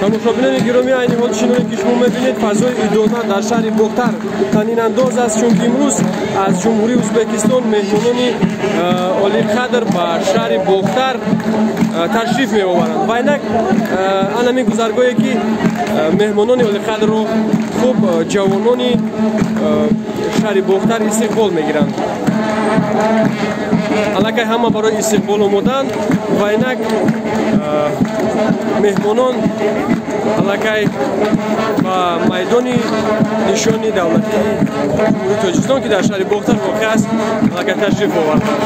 тамошобинони гиромӣ, айни ҳол чуноне ки шумо мебинед, фазои идона дар шаҳри Бохтар танинандоз аст, чунки имрӯз аз ҷумҳурии Ӯзбекистон меҳмонони олиқадр ба шаҳри Бохтар ташриф меоваранд. ва инак анами гузаргоҳе ки меҳмонони олиқадрро хуб ҷавонони шаҳри Бохтар истиқбол мегиранд. аллакай ҳама барои истиқбол омоданд ва инак меҳмонон аллакай ба майдони нишони давлатии ҷумҳурии Тоҷикистон ки дар шаҳри Бохтар воқеъ аст, аллакай ташриф оварданд.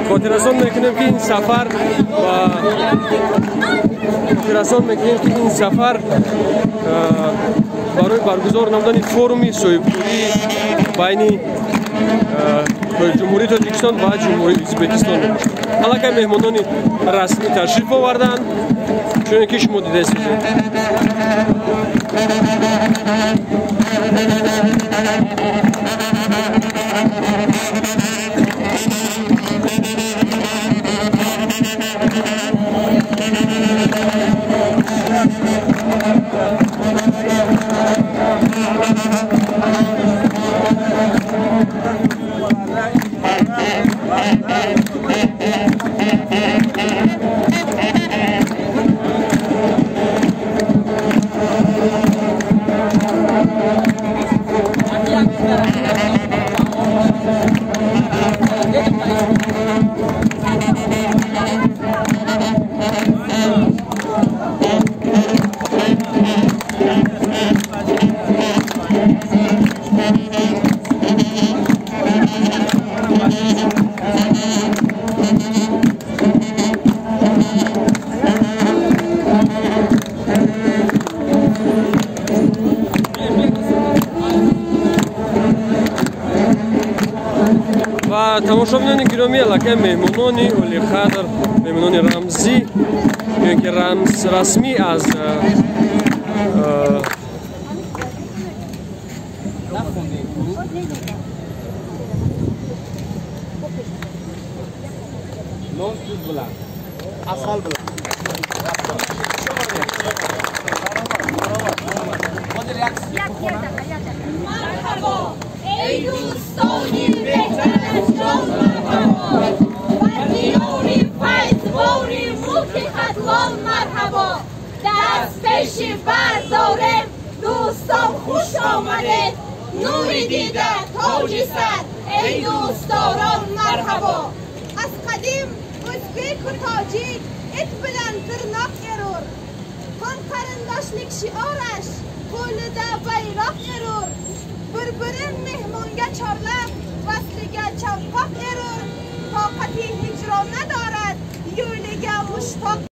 خاطررسان میکنیم که این سفر برای برگزار نمودن فورومی صاحب‌پولی بین جمهوری تاجیکستان و جمهوری ازبکستان میباشد. الان مهمانان رسمی تشریف آوردند چون که شما دیده هستید. و تماشابینان گرامی الان مهمانانی اولیقدر مهمانانی رمزی که رمز رسمی از مرحبا ای دوستانی بهتر از جان مرحبا و دیاری فیضواری ملک خطوان مرحبا دست پیش بردارم دوستان خوش آمدید نوری دیده تاجی سر ای دوستداران مرحبا از قدیم ازبک و تاجیک ات بلند ترناق ارور هم قرنداشlik شعارش qo'lida bayroq erur bir-birin mehmonga chorlab vasliga chanqoq erur toqati hijron nadorat yo'liga mushtoq